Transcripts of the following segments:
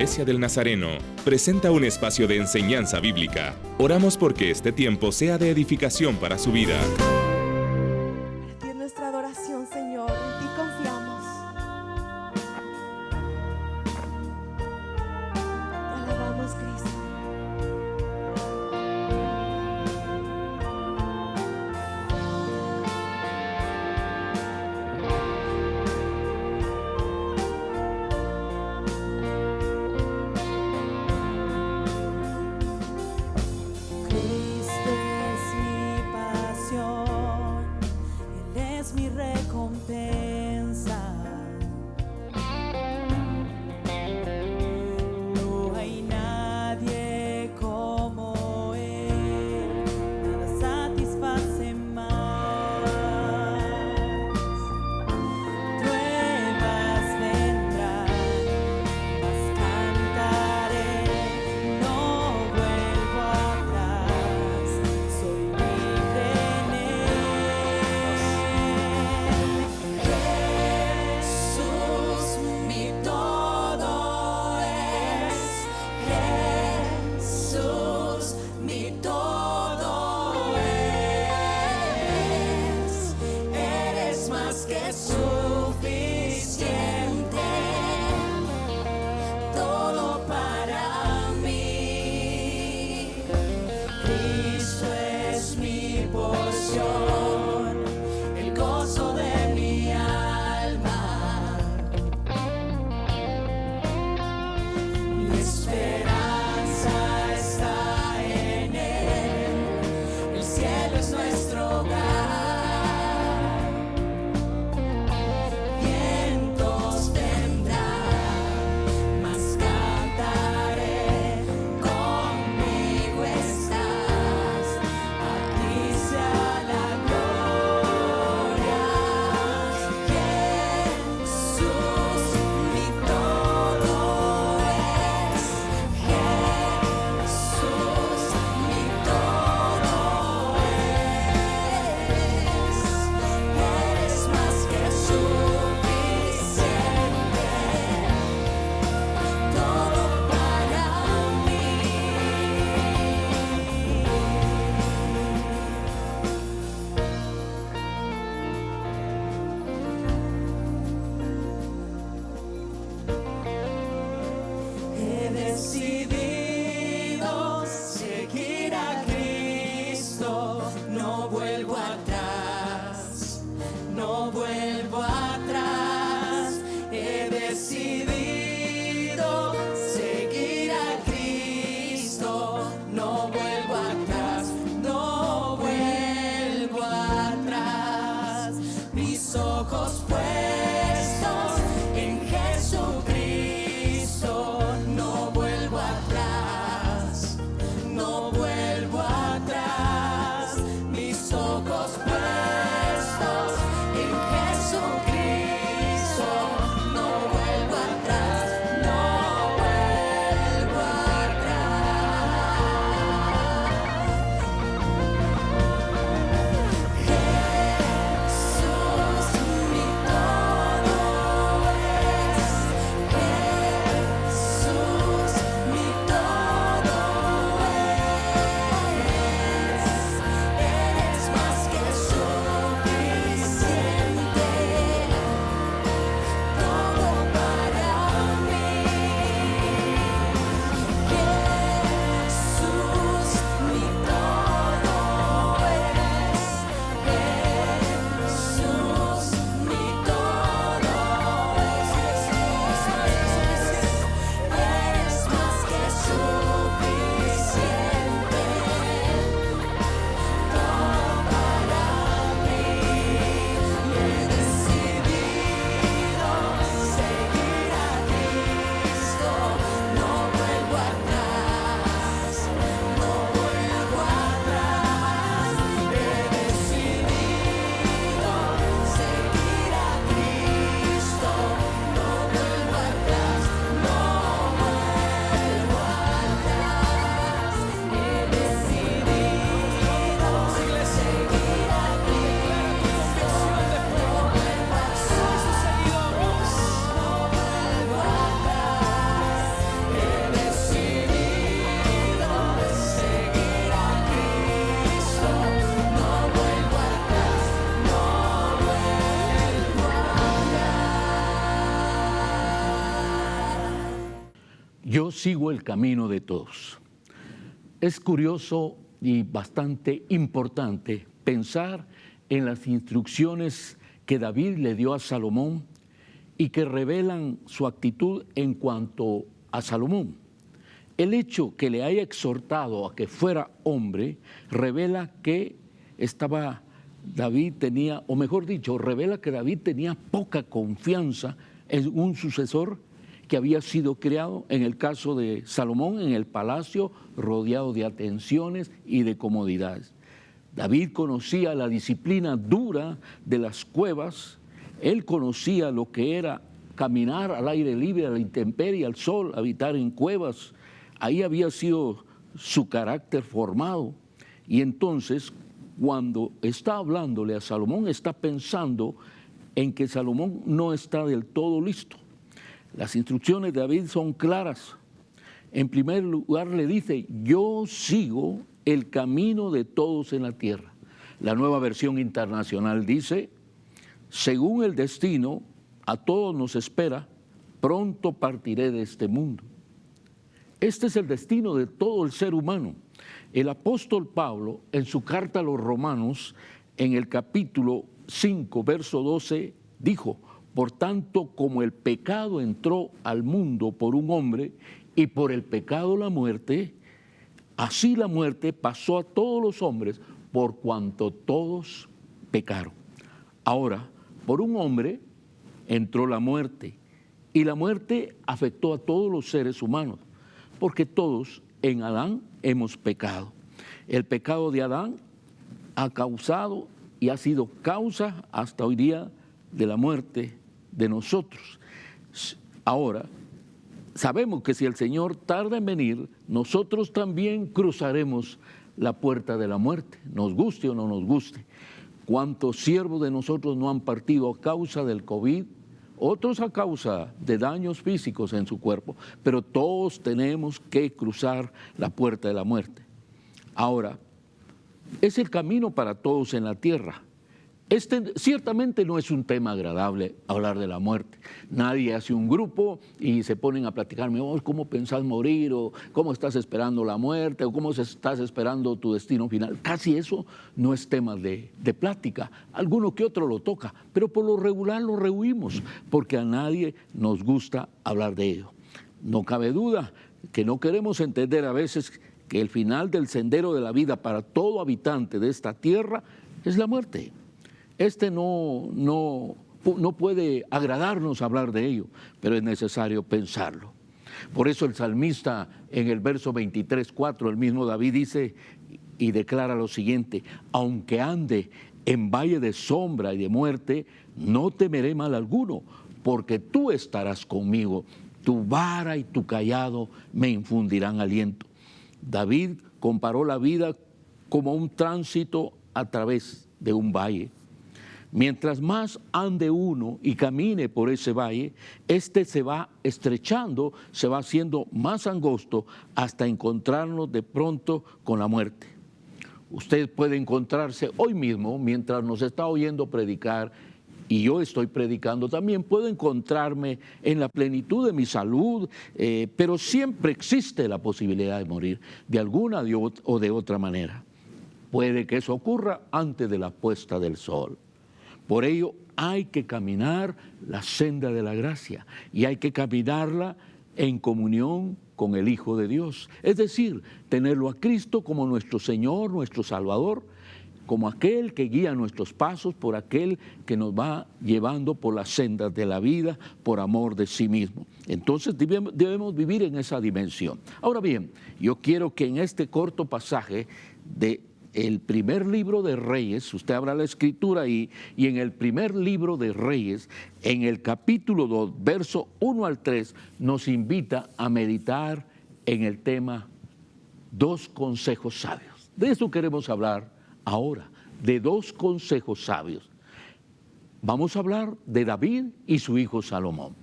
Iglesia del Nazareno presenta un espacio de enseñanza bíblica. Oramos porque este tiempo sea de edificación para su vida. Para ti es nuestra adoración, Señor. En ti confiamos. Te alabamos, Cristo. Cristo es mi pasión. yo sigo el camino de todos. Es curioso y bastante importante pensar en las instrucciones que David le dio a Salomón y que revelan su actitud en cuanto a Salomón. El hecho que le haya exhortado a que fuera hombre revela que David tenía, o mejor dicho, revela que David tenía poca confianza en un sucesor que había sido creado, en el caso de Salomón, en el palacio, rodeado de atenciones y de comodidades. David conocía la disciplina dura de las cuevas, él conocía lo que era caminar al aire libre, a la intemperie, al sol, habitar en cuevas. Ahí había sido su carácter formado. Y entonces, cuando está hablándole a Salomón, está pensando en que Salomón no está del todo listo. Las instrucciones de David son claras. En primer lugar le dice, yo sigo el camino de todos en la tierra. La Nueva Versión Internacional dice, según el destino, a todos nos espera, pronto partiré de este mundo. Este es el destino de todo el ser humano. El apóstol Pablo, en su carta a los Romanos, en el capítulo 5, verso 12, dijo, por tanto, como el pecado entró al mundo por un hombre y por el pecado la muerte, así la muerte pasó a todos los hombres por cuanto todos pecaron. Ahora, por un hombre entró la muerte y la muerte afectó a todos los seres humanos, porque todos en Adán hemos pecado. El pecado de Adán ha causado y ha sido causa hasta hoy día de la muerte de nosotros. Ahora, sabemos que si el Señor tarda en venir, nosotros también cruzaremos la puerta de la muerte, nos guste o no nos guste. ¿Cuántos siervos de nosotros no han partido a causa del COVID? Otros a causa de daños físicos en su cuerpo, pero todos tenemos que cruzar la puerta de la muerte. Ahora, es el camino para todos en la tierra. Ciertamente no es un tema agradable hablar de la muerte. Nadie hace un grupo y se ponen a platicarme, ¿cómo pensás morir? O ¿cómo estás esperando la muerte? O ¿cómo estás esperando tu destino final? Casi eso no es tema de plática. Alguno que otro lo toca, pero por lo regular lo rehuimos, porque a nadie nos gusta hablar de ello. No cabe duda que no queremos entender a veces que el final del sendero de la vida para todo habitante de esta tierra es la muerte. No puede agradarnos hablar de ello, pero es necesario pensarlo. Por eso el salmista en el verso 23:4, el mismo David dice y declara lo siguiente, aunque ande en valle de sombra y de muerte, no temeré mal alguno, porque tú estarás conmigo, tu vara y tu cayado me infundirán aliento. David comparó la vida como un tránsito a través de un valle. Mientras más ande uno y camine por ese valle, este se va estrechando, se va haciendo más angosto hasta encontrarnos de pronto con la muerte. Usted puede encontrarse hoy mismo, mientras nos está oyendo predicar, y yo estoy predicando también, puedo encontrarme en la plenitud de mi salud, pero siempre existe la posibilidad de morir, de alguna o de otra manera. Puede que eso ocurra antes de la puesta del sol. Por ello hay que caminar la senda de la gracia y hay que caminarla en comunión con el Hijo de Dios. Es decir, tenerlo a Cristo como nuestro Señor, nuestro Salvador, como aquel que guía nuestros pasos, por aquel que nos va llevando por las sendas de la vida, por amor de sí mismo. Entonces debemos vivir en esa dimensión. Ahora bien, yo quiero que en este corto pasaje de el primer libro de Reyes, usted abra la escritura ahí, y en el primer libro de Reyes, en el capítulo 2, verso 1 al 3, nos invita a meditar en el tema 2 consejos sabios. De eso queremos hablar ahora, de 2 consejos sabios. Vamos a hablar de David y su hijo Salomón.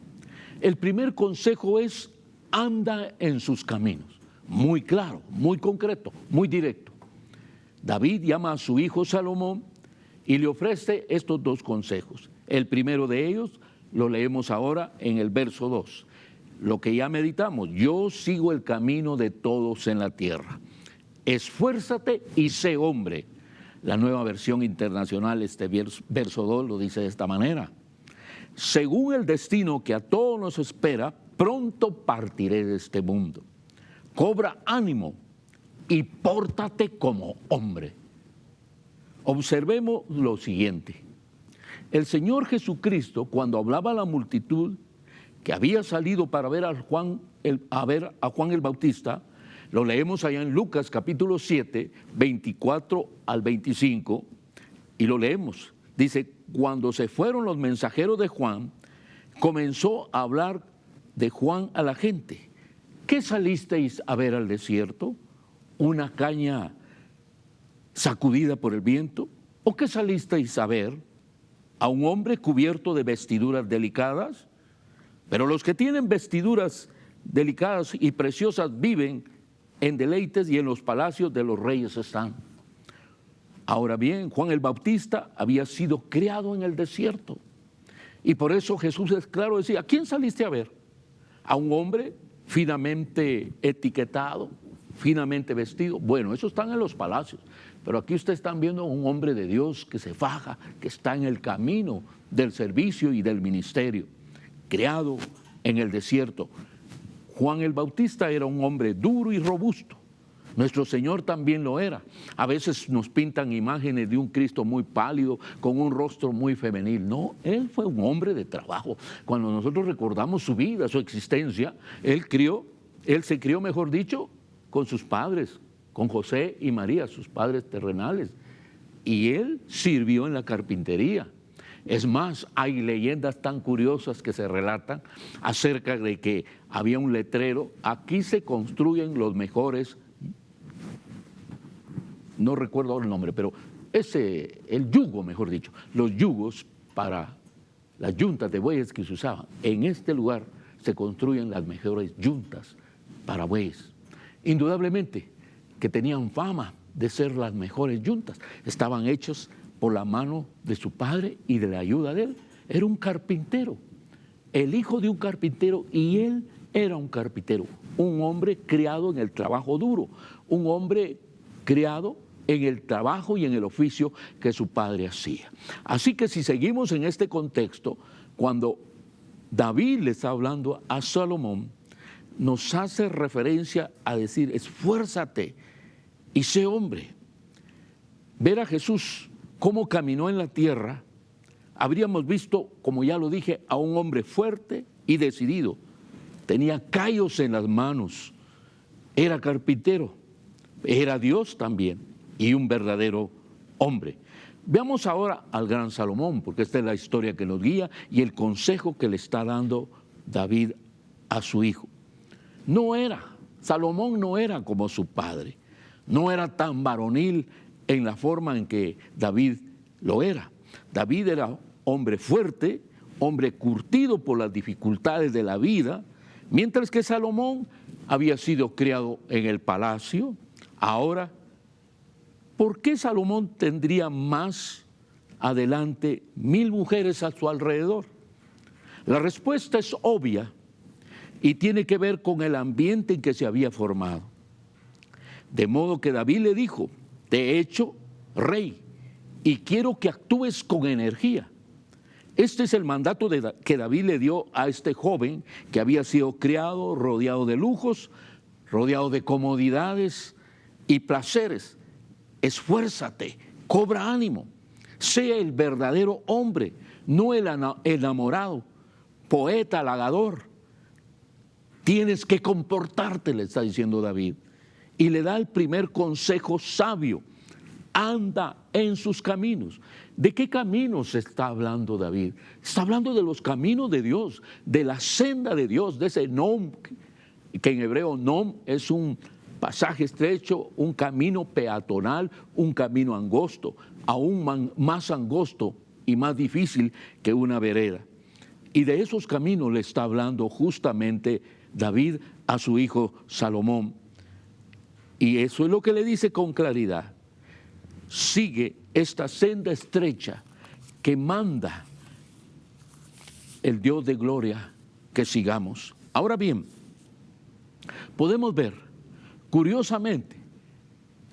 El primer consejo es, anda en sus caminos. Muy claro, muy concreto, muy directo. David llama a su hijo Salomón y le ofrece estos 2 consejos. El primero de ellos lo leemos ahora en el verso 2. lo que ya meditamos. Yo sigo el camino de todos en la tierra. Esfuérzate y sé hombre. La Nueva Versión Internacional, este verso 2 lo dice de esta manera. Según el destino que a todos nos espera, pronto partiré de este mundo. Cobra ánimo y pórtate como hombre. Observemos lo siguiente. El Señor Jesucristo, cuando hablaba a la multitud que había salido para ver a Juan el Bautista, lo leemos allá en Lucas capítulo 7, 24 al 25, y lo leemos. Dice, cuando se fueron los mensajeros de Juan, comenzó a hablar de Juan a la gente. ¿Qué salisteis a ver al desierto? ¿Una caña sacudida por el viento? ¿O qué salisteis a ver? ¿A un hombre cubierto de vestiduras delicadas? Pero los que tienen vestiduras delicadas y preciosas viven en deleites y en los palacios de los reyes están. Ahora bien, Juan el Bautista había sido criado en el desierto. Y por eso Jesús es claro, decía, ¿a quién saliste a ver? ¿A un hombre finamente etiquetado, finamente vestido? Bueno, esos están en los palacios. Pero aquí ustedes están viendo a un hombre de Dios que se faja, que está en el camino del servicio y del ministerio, criado en el desierto. Juan el Bautista era un hombre duro y robusto. Nuestro Señor también lo era. A veces nos pintan imágenes de un Cristo muy pálido, con un rostro muy femenil. No, Él fue un hombre de trabajo. Cuando nosotros recordamos su vida, su existencia, Él se crió, mejor dicho, con sus padres, con José y María, sus padres terrenales. Y Él sirvió en la carpintería. Es más, hay leyendas tan curiosas que se relatan acerca de que había un letrero, aquí se construyen los mejores, no recuerdo el nombre, pero el yugo, mejor dicho, los yugos para las yuntas de bueyes que se usaban. En este lugar se construyen las mejores yuntas para bueyes. Indudablemente que tenían fama de ser las mejores yuntas, estaban hechos por la mano de su padre y de la ayuda de él. Era un carpintero, el hijo de un carpintero, y él era un carpintero, un hombre criado en el trabajo duro, un hombre criado en el trabajo y en el oficio que su padre hacía. Así que si seguimos en este contexto, cuando David le está hablando a Salomón, nos hace referencia a decir, esfuérzate y sé hombre. Ver a Jesús cómo caminó en la tierra, habríamos visto, como ya lo dije, a un hombre fuerte y decidido. Tenía callos en las manos, era carpintero, era Dios también y un verdadero hombre. Veamos ahora al gran Salomón, porque esta es la historia que nos guía y el consejo que le está dando David a su hijo. Salomón no era como su padre, no era tan varonil en la forma en que David lo era. David era hombre fuerte, hombre curtido por las dificultades de la vida, mientras que Salomón había sido criado en el palacio. Ahora, ¿por qué Salomón tendría más adelante 1000 mujeres a su alrededor? La respuesta es obvia y tiene que ver con el ambiente en que se había formado. De modo que David le dijo, te he hecho rey y quiero que actúes con energía. Este es el mandato que David le dio a este joven que había sido criado, rodeado de lujos, rodeado de comodidades y placeres. Esfuérzate, cobra ánimo, sea el verdadero hombre, no el enamorado, poeta, halagador. Tienes que comportarte, le está diciendo David. Y le da el primer consejo sabio: anda en sus caminos. ¿De qué caminos está hablando David? Está hablando de los caminos de Dios, de la senda de Dios, de ese nom, que en hebreo nom es un pasaje estrecho, un camino peatonal, un camino angosto, aún más angosto y más difícil que una vereda. Y de esos caminos le está hablando justamente David a su hijo Salomón. Y eso es lo que le dice con claridad. Sigue esta senda estrecha que manda el Dios de gloria que sigamos. Ahora bien, podemos ver, curiosamente,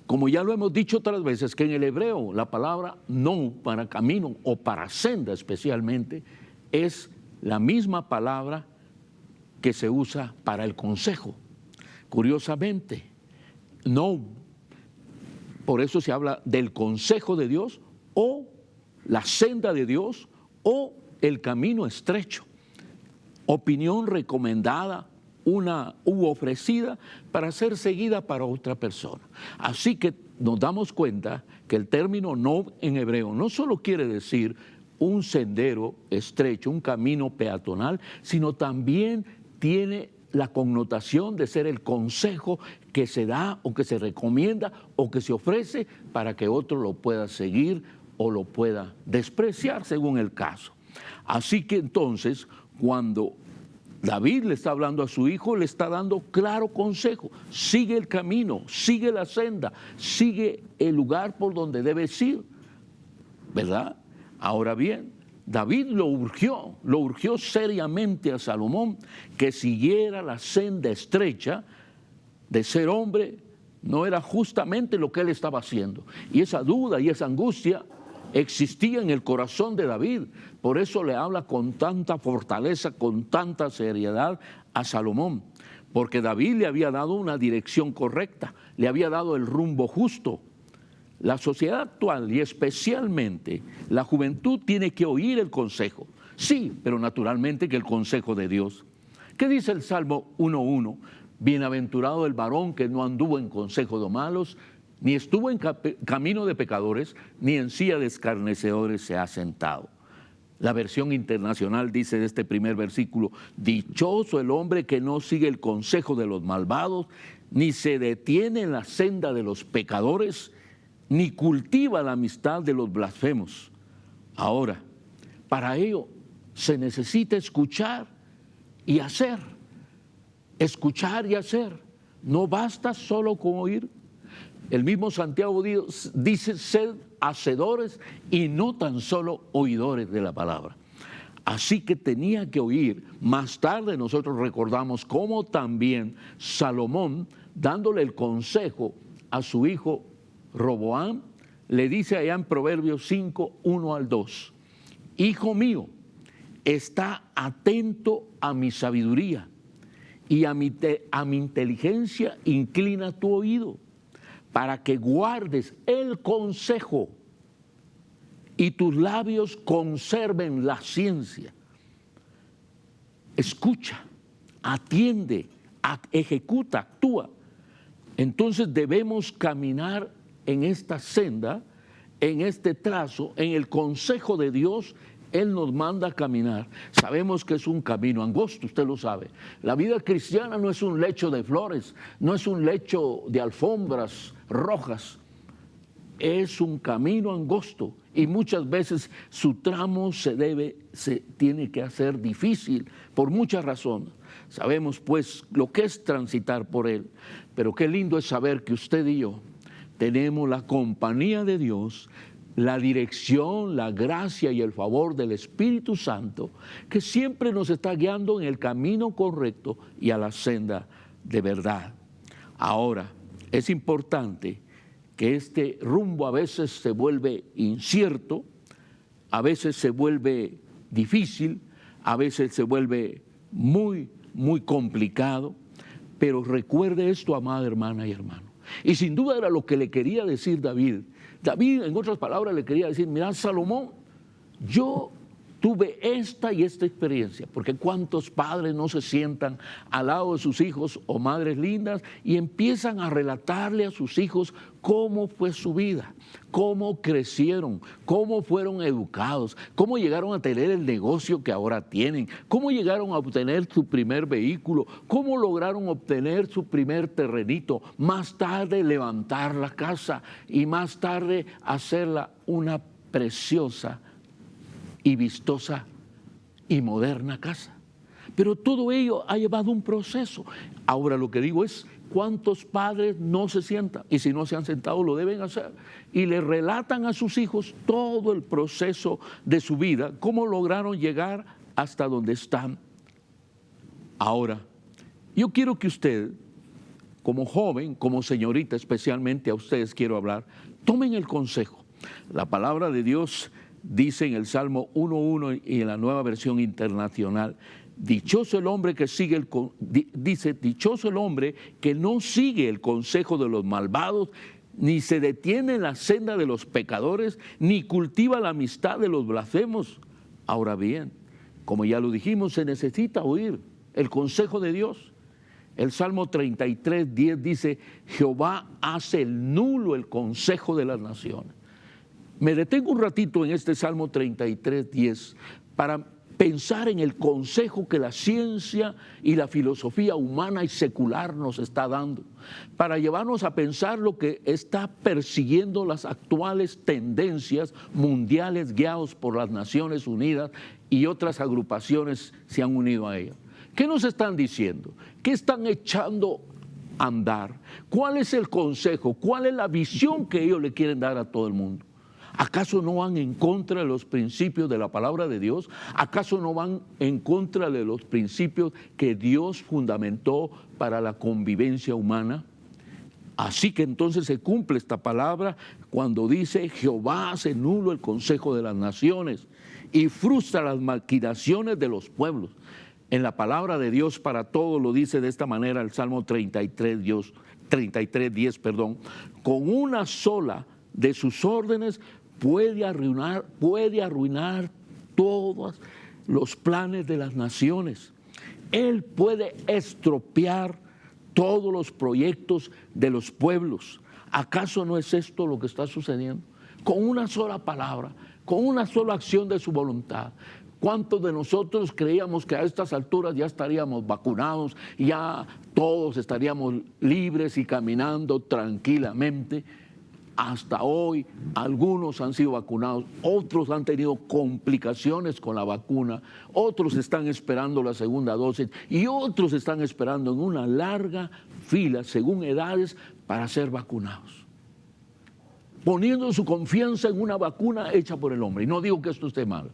como ya lo hemos dicho otras veces, que en el hebreo la palabra no para camino o para senda especialmente es la misma palabra que se usa para el consejo. Curiosamente, no, por eso se habla del consejo de Dios o la senda de Dios o el camino estrecho. Opinión recomendada u ofrecida para ser seguida para otra persona. Así que nos damos cuenta que el término no en hebreo no solo quiere decir un sendero estrecho, un camino peatonal, sino también tiene la connotación de ser el consejo que se da o que se recomienda o que se ofrece para que otro lo pueda seguir o lo pueda despreciar según el caso. Así que entonces, cuando David le está hablando a su hijo, le está dando claro consejo: sigue el camino, sigue la senda, sigue el lugar por donde debes ir, ¿verdad? Ahora bien, David lo urgió seriamente a Salomón que siguiera la senda estrecha de ser hombre. No era justamente lo que él estaba haciendo. Y esa duda y esa angustia existía en el corazón de David. Por eso le habla con tanta fortaleza, con tanta seriedad a Salomón. Porque David le había dado una dirección correcta, le había dado el rumbo justo. La sociedad actual y especialmente la juventud tiene que oír el consejo. Sí, pero naturalmente que el consejo de Dios. ¿Qué dice el Salmo 1:1? Bienaventurado el varón que no anduvo en consejo de malos, ni estuvo en camino de pecadores, ni en silla de escarnecedores se ha sentado. La versión internacional dice de este primer versículo: dichoso el hombre que no sigue el consejo de los malvados, ni se detiene en la senda de los pecadores, ni cultiva la amistad de los blasfemos. Ahora, para ello se necesita escuchar y hacer. Escuchar y hacer. No basta solo con oír. El mismo Santiago dice: sed hacedores y no tan solo oidores de la palabra. Así que tenía que oír. Más tarde nosotros recordamos cómo también Salomón, dándole el consejo a su hijo Roboam, le dice allá en Proverbios 5:1-2: hijo mío, está atento a mi sabiduría y a mi inteligencia inclina tu oído, para que guardes el consejo y tus labios conserven la ciencia. Escucha, atiende, ejecuta, actúa. Entonces debemos caminar en esta senda, en este trazo, en el consejo de Dios. Él nos manda a caminar. Sabemos que es un camino angosto, usted lo sabe. La vida cristiana no es un lecho de flores, no es un lecho de alfombras rojas. Es un camino angosto y muchas veces su tramo se tiene que hacer difícil por muchas razones. Sabemos pues lo que es transitar por él, pero qué lindo es saber que usted y yo tenemos la compañía de Dios, la dirección, la gracia y el favor del Espíritu Santo, que siempre nos está guiando en el camino correcto y a la senda de verdad. Ahora, es importante que este rumbo a veces se vuelve incierto, a veces se vuelve difícil, a veces se vuelve muy, muy complicado, pero recuerde esto, amada hermana y hermano. Y sin duda era lo que le quería decir David. David, en otras palabras, le quería decir: mirá, Salomón, yo tuve esta y esta experiencia, porque cuántos padres no se sientan al lado de sus hijos o madres lindas y empiezan a relatarle a sus hijos cómo fue su vida, cómo crecieron, cómo fueron educados, cómo llegaron a tener el negocio que ahora tienen, cómo llegaron a obtener su primer vehículo, cómo lograron obtener su primer terrenito, más tarde levantar la casa y más tarde hacerla una preciosa y vistosa y moderna casa. Pero todo ello ha llevado un proceso. Ahora lo que digo es: ¿cuántos padres no se sientan? Y si no se han sentado, lo deben hacer. Y le relatan a sus hijos todo el proceso de su vida, cómo lograron llegar hasta donde están. Ahora, Yo quiero que usted, como joven, como señorita, especialmente a ustedes quiero hablar, tomen el consejo. La palabra de Dios dice en el Salmo 1:1 y en la Nueva Versión Internacional, dichoso el hombre que sigue dice, dichoso el hombre que no sigue el consejo de los malvados, ni se detiene en la senda de los pecadores, ni cultiva la amistad de los blasfemos. Ahora bien, como ya lo dijimos, se necesita oír el consejo de Dios. El Salmo 33:10 dice, Jehová hace nulo el consejo de las naciones. Me detengo un ratito en este Salmo 33:10 para pensar en el consejo que la ciencia y la filosofía humana y secular nos está dando, para llevarnos a pensar lo que está persiguiendo las actuales tendencias mundiales guiados por las Naciones Unidas y otras agrupaciones se han unido a ellas. ¿Qué nos están diciendo? ¿Qué están echando a andar? ¿Cuál es el consejo? ¿Cuál es la visión que ellos le quieren dar a todo el mundo? ¿Acaso no van en contra de los principios de la palabra de Dios? ¿Acaso no van en contra de los principios que Dios fundamentó para la convivencia humana? Así que entonces se cumple esta palabra cuando dice, Jehová hace nulo el consejo de las naciones y frustra las maquinaciones de los pueblos. En la palabra de Dios para todos lo dice de esta manera el Salmo 33:10, con una sola de sus órdenes puede arruinar todos los planes de las naciones. Él puede estropear todos los proyectos de los pueblos. ¿Acaso no es esto lo que está sucediendo? Con una sola palabra, con una sola acción de su voluntad. ¿Cuántos de nosotros creíamos que a estas alturas ya estaríamos vacunados, ya todos estaríamos libres y caminando tranquilamente? Hasta hoy algunos han sido vacunados, otros han tenido complicaciones con la vacuna, otros están esperando la segunda dosis y otros están esperando en una larga fila, según edades, para ser vacunados, poniendo su confianza en una vacuna hecha por el hombre. Y no digo que esto esté mal,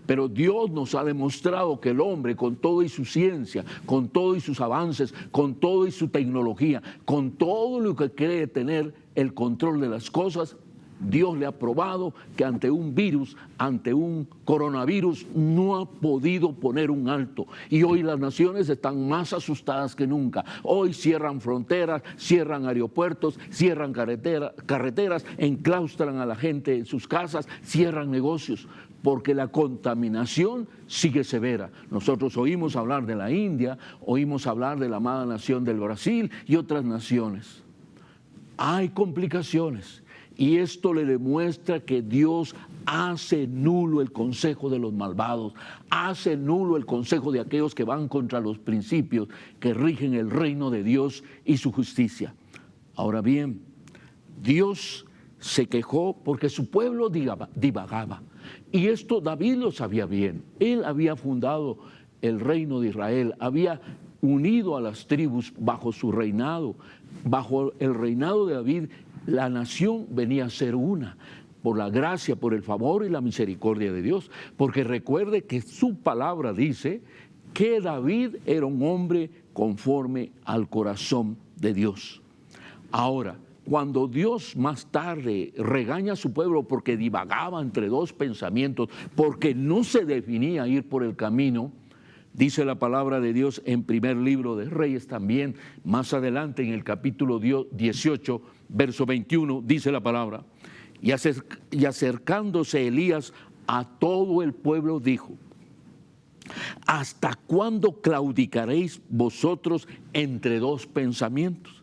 pero Dios nos ha demostrado que el hombre, con todo y su ciencia, con todo y sus avances, con todo y su tecnología, con todo lo que cree tener el control de las cosas, Dios le ha probado que ante un virus, ante un coronavirus, no ha podido poner un alto. Y hoy las naciones están más asustadas que nunca. Hoy cierran fronteras, cierran aeropuertos, cierran carreteras, enclaustran a la gente en sus casas, cierran negocios, porque la contaminación sigue severa. Nosotros oímos hablar de la India, oímos hablar de la amada nación del Brasil y otras naciones. Hay complicaciones y esto le demuestra que Dios hace nulo el consejo de los malvados, hace nulo el consejo de aquellos que van contra los principios que rigen el reino de Dios y su justicia. Ahora bien, Dios se quejó porque su pueblo divagaba. Y esto David lo sabía bien. Él había fundado el reino de Israel, había unido a las tribus bajo su reinado. Bajo el reinado de David, la nación venía a ser una, por la gracia, por el favor y la misericordia de Dios. Porque recuerde que su palabra dice que David era un hombre conforme al corazón de Dios. Ahora, cuando Dios más tarde regaña a su pueblo porque divagaba entre dos pensamientos, porque no se definía ir por el camino, dice la palabra de Dios en primer libro de Reyes también, más adelante en el capítulo 18, verso 21, dice la palabra, y acercándose Elías a todo el pueblo dijo, ¿hasta cuándo claudicaréis vosotros entre dos pensamientos?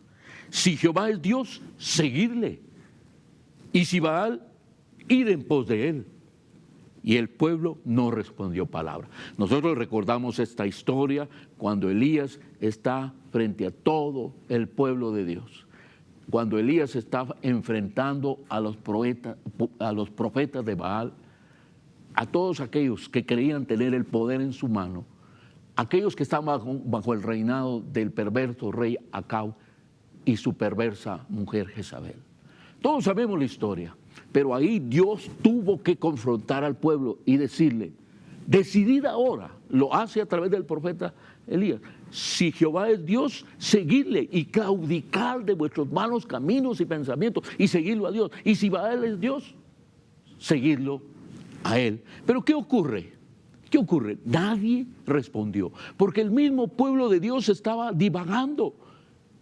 Si Jehová es Dios, seguidle. Y si Baal, id en pos de él. Y el pueblo no respondió palabra. Nosotros recordamos esta historia cuando Elías está frente a todo el pueblo de Dios. Cuando Elías está enfrentando a los profetas de Baal, a todos aquellos que creían tener el poder en su mano, aquellos que estaban bajo el reinado del perverso rey Acab y su perversa mujer Jezabel. Todos sabemos la historia, pero ahí Dios tuvo que confrontar al pueblo y decirle, decidid ahora, lo hace a través del profeta Elías. Si Jehová es Dios, seguidle y claudicar de vuestros malos caminos y pensamientos y seguirlo a Dios. Y si Baal es Dios, seguidlo a él. Pero ¿qué ocurre? ¿Qué ocurre? Nadie respondió, porque el mismo pueblo de Dios estaba divagando,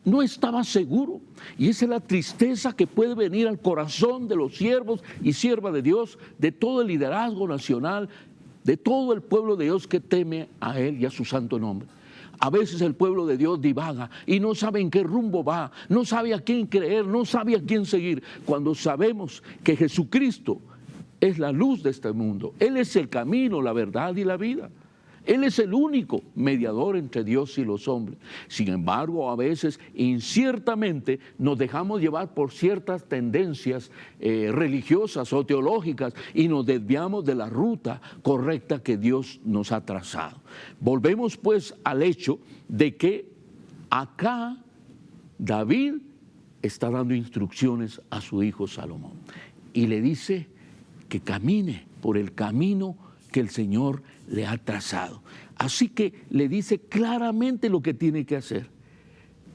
no estaba seguro. Y esa es la tristeza que puede venir al corazón de los siervos y siervas de Dios, de todo el liderazgo nacional, de todo el pueblo de Dios que teme a Él y a su santo nombre. A veces el pueblo de Dios divaga y no sabe en qué rumbo va, no sabe a quién creer, no sabe a quién seguir, cuando sabemos que Jesucristo es la luz de este mundo. Él es el camino, la verdad y la vida. Él es el único mediador entre Dios y los hombres. Sin embargo, a veces inciertamente nos dejamos llevar por ciertas tendencias religiosas o teológicas y nos desviamos de la ruta correcta que Dios nos ha trazado. Volvemos pues al hecho de que acá David está dando instrucciones a su hijo Salomón y le dice que camine por el camino que el Señor le ha trazado. Así que le dice claramente lo que tiene que hacer,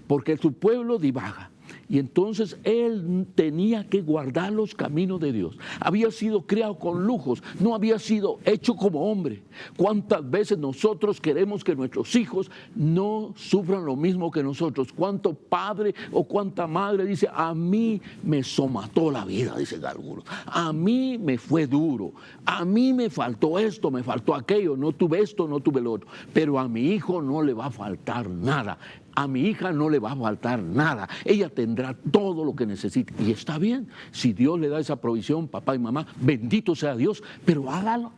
porque su pueblo divaga. Y entonces él tenía que guardar los caminos de Dios. Había sido criado con lujos, no había sido hecho como hombre. ¿Cuántas veces nosotros queremos que nuestros hijos no sufran lo mismo que nosotros? ¿Cuánto padre o cuánta madre dice, a mí me somató la vida, dicen algunos, a mí me fue duro, a mí me faltó esto, me faltó aquello, no tuve esto, no tuve lo otro, pero a mi hijo no le va a faltar nada? A mi hija no le va a faltar nada, ella tendrá todo lo que necesite. Y está bien, si Dios le da esa provisión, papá y mamá, bendito sea Dios, pero hágalo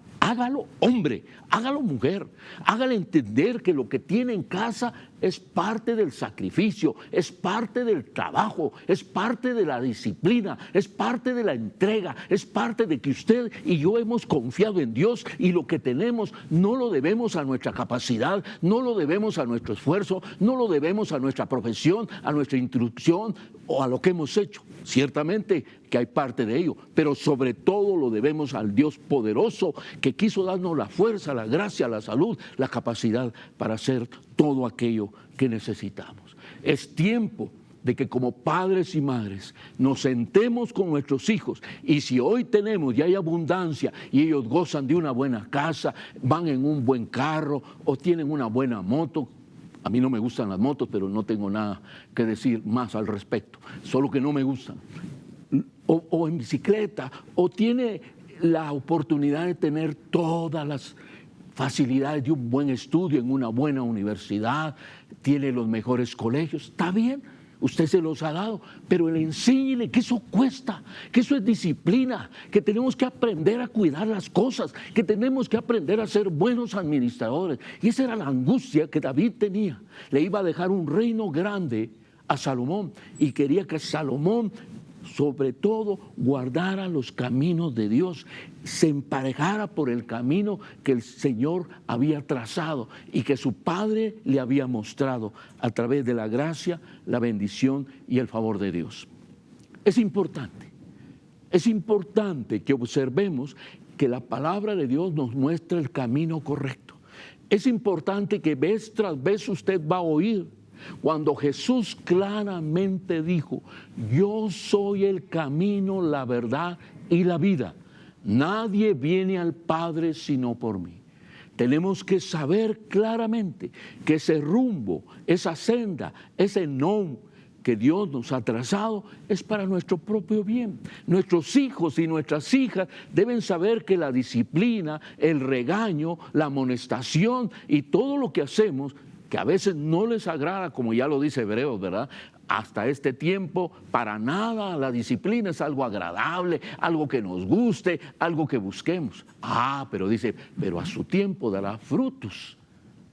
hombre, hágalo mujer, hágale entender que lo que tiene en casa es parte del sacrificio, es parte del trabajo, es parte de la disciplina, es parte de la entrega, es parte de que usted y yo hemos confiado en Dios y lo que tenemos no lo debemos a nuestra capacidad, no lo debemos a nuestro esfuerzo, no lo debemos a nuestra profesión, a nuestra instrucción o a lo que hemos hecho. Ciertamente que hay parte de ello, pero sobre todo lo debemos al Dios poderoso que quiso darnos la fuerza, la gracia, la salud, la capacidad para hacer todo aquello que necesitamos. Es tiempo de que como padres y madres nos sentemos con nuestros hijos, y si hoy tenemos y hay abundancia y ellos gozan de una buena casa, van en un buen carro o tienen una buena moto. A mí no me gustan las motos, pero no tengo nada que decir más al respecto, solo que no me gustan. O en bicicleta, o tiene la oportunidad de tener todas las facilidades de un buen estudio en una buena universidad, tiene los mejores colegios, está bien, usted se los ha dado, pero enséñele que eso cuesta, que eso es disciplina, que tenemos que aprender a cuidar las cosas, que tenemos que aprender a ser buenos administradores. Y esa era la angustia que David tenía. Le iba a dejar un reino grande a Salomón y quería que Salomón sobre todo guardara los caminos de Dios, se emparejara por el camino que el Señor había trazado y que su padre le había mostrado a través de la gracia, la bendición y el favor de Dios. Es importante que observemos que la palabra de Dios nos muestra el camino correcto. Es importante que vez tras vez usted va a oír cuando Jesús claramente dijo: yo soy el camino, la verdad y la vida. Nadie viene al Padre sino por mí. Tenemos que saber claramente que ese rumbo, esa senda, ese nombre que Dios nos ha trazado es para nuestro propio bien. Nuestros hijos y nuestras hijas deben saber que la disciplina, el regaño, la amonestación y todo lo que hacemos, que a veces no les agrada, como ya lo dice Hebreos, ¿verdad? Hasta este tiempo, para nada la disciplina es algo agradable, algo que nos guste, algo que busquemos. Pero dice, pero a su tiempo dará frutos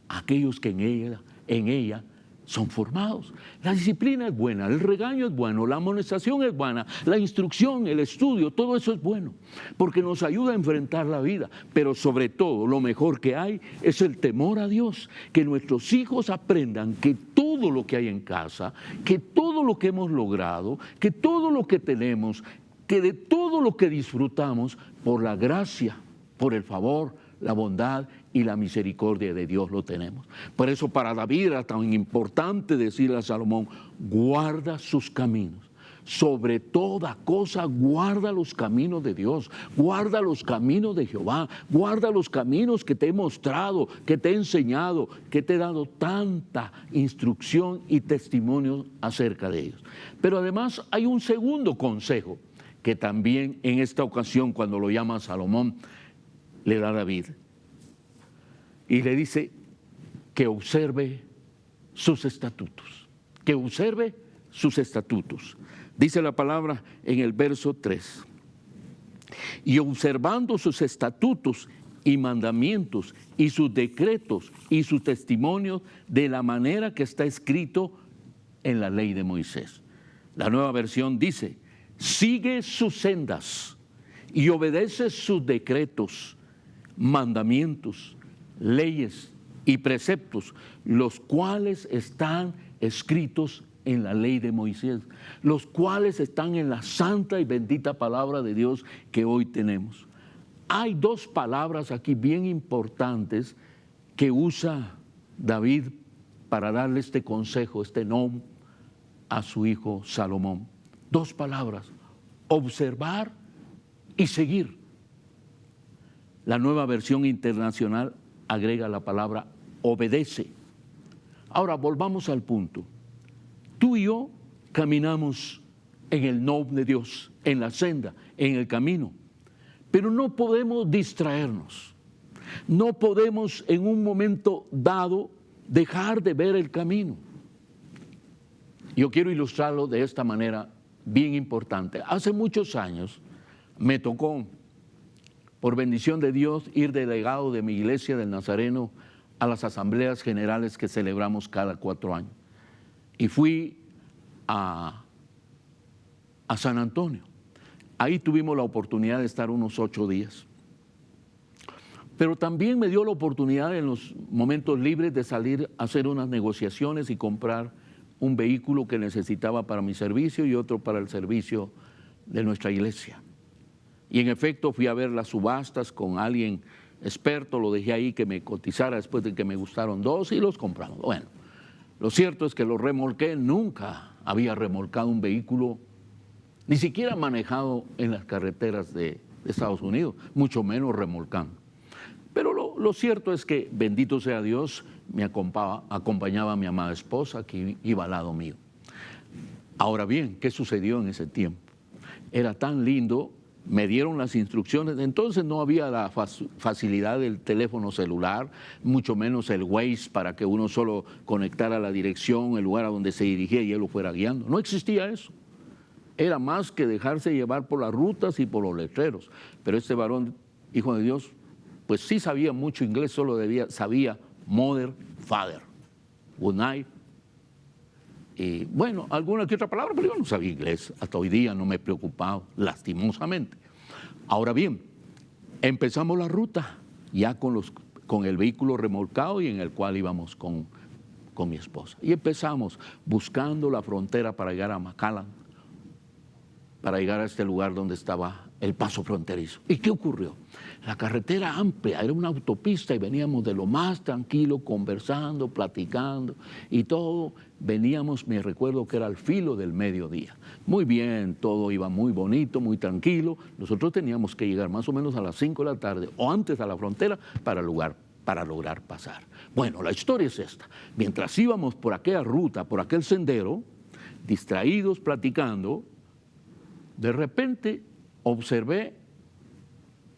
aquellos que en ella son formados. La disciplina es buena, el regaño es bueno, la amonestación es buena, la instrucción, el estudio, todo eso es bueno, porque nos ayuda a enfrentar la vida. Pero sobre todo, lo mejor que hay es el temor a Dios, que nuestros hijos aprendan que todo lo que hay en casa, que todo lo que hemos logrado, que todo lo que tenemos, que de todo lo que disfrutamos, por la gracia, por el favor, la bondad y la misericordia de Dios lo tenemos. Por eso para David era tan importante decirle a Salomón, guarda sus caminos. Sobre toda cosa, guarda los caminos de Dios, guarda los caminos de Jehová, guarda los caminos que te he mostrado, que te he enseñado, que te he dado tanta instrucción y testimonio acerca de ellos. Pero además hay un segundo consejo que también en esta ocasión, cuando lo llama Salomón, le da a David. Y le dice que observe sus estatutos, que observe sus estatutos. Dice la palabra en el verso 3, y observando sus estatutos y mandamientos y sus decretos y sus testimonios de la manera que está escrito en la ley de Moisés. La Nueva Versión dice, sigue sus sendas y obedece sus decretos, mandamientos, leyes y preceptos, los cuales están escritos en la ley de Moisés, los cuales están en la santa y bendita palabra de Dios que hoy tenemos. Hay dos palabras aquí bien importantes que usa David para darle este consejo, este nom a su hijo Salomón. Dos palabras, observar y seguir. La Nueva Versión Internacional agrega la palabra obedece. Ahora volvamos al punto. Tú y yo caminamos en el nombre de Dios, en la senda, en el camino, pero no podemos distraernos, no podemos en un momento dado dejar de ver el camino. Yo quiero ilustrarlo de esta manera bien importante. Hace muchos años me tocó, por bendición de Dios, ir delegado de mi iglesia del Nazareno a las asambleas generales que celebramos cada 4 años. Y fui a San Antonio. Ahí tuvimos la oportunidad de estar unos 8 días. Pero también me dio la oportunidad en los momentos libres de salir a hacer unas negociaciones y comprar un vehículo que necesitaba para mi servicio y otro para el servicio de nuestra iglesia. Y en efecto fui a ver las subastas con alguien experto, lo dejé ahí que me cotizara después de que me gustaron 2 y los compramos. Bueno, lo cierto es que lo remolqué, nunca había remolcado un vehículo, ni siquiera manejado en las carreteras de Estados Unidos, mucho menos remolcando. Pero lo cierto es que, bendito sea Dios, me acompañaba mi amada esposa que iba al lado mío. Ahora bien, ¿qué sucedió en ese tiempo? Era tan lindo, me dieron las instrucciones, entonces no había la facilidad del teléfono celular, mucho menos el Waze para que uno solo conectara la dirección, el lugar a donde se dirigía y él lo fuera guiando. No existía eso. Era más que dejarse llevar por las rutas y por los letreros. Pero este varón, hijo de Dios, pues sí sabía mucho inglés, solo sabía mother, father, good night. Y bueno, alguna que otra palabra, pero yo no sabía inglés. Hasta hoy día no me he preocupado, lastimosamente. Ahora bien, empezamos la ruta ya con el vehículo remolcado y en el cual íbamos con mi esposa. Y empezamos buscando la frontera para llegar a McAllen, para llegar a este lugar donde estaba el paso fronterizo. ¿Y qué ocurrió? La carretera amplia, era una autopista y veníamos de lo más tranquilo, conversando, platicando y todo. Veníamos, me recuerdo que era al filo del mediodía. Muy bien, todo iba muy bonito, muy tranquilo. Nosotros teníamos que llegar más o menos a las 5 de la tarde o antes a la frontera para lograr pasar. Bueno, la historia es esta. Mientras íbamos por aquella ruta, por aquel sendero, distraídos, platicando, de repente observé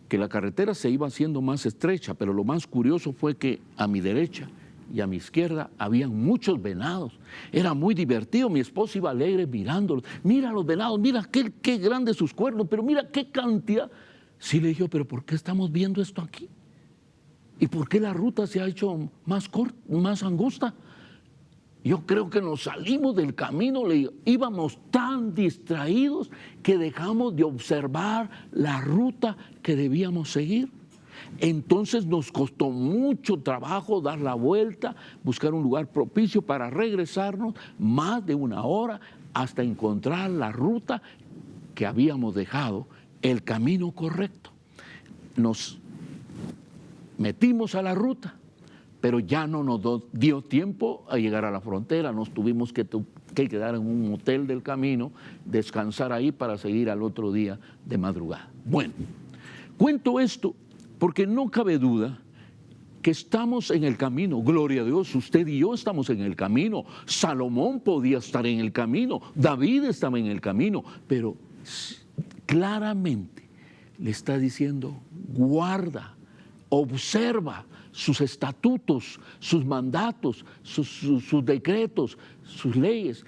que la carretera se iba haciendo más estrecha, pero lo más curioso fue que a mi derecha y a mi izquierda habían muchos venados. Era muy divertido, mi esposa iba alegre mirándolos. Mira los venados, mira qué grandes sus cuernos, pero mira qué cantidad. Sí, le dije, pero ¿por qué estamos viendo esto aquí? ¿Y por qué la ruta se ha hecho más corta, más angosta? Yo creo que nos salimos del camino, íbamos tan distraídos que dejamos de observar la ruta que debíamos seguir. Entonces nos costó mucho trabajo dar la vuelta, buscar un lugar propicio para regresarnos, más de 1 hora hasta encontrar la ruta que habíamos dejado, el camino correcto. Nos metimos a la ruta, pero ya no nos dio tiempo a llegar a la frontera, nos tuvimos que quedar en un hotel del camino, descansar ahí para seguir al otro día de madrugada. Bueno, cuento esto porque no cabe duda que estamos en el camino. Gloria a Dios, usted y yo estamos en el camino. Salomón podía estar en el camino, David estaba en el camino, pero claramente le está diciendo: guarda, observa sus estatutos, sus mandatos, sus decretos, sus leyes.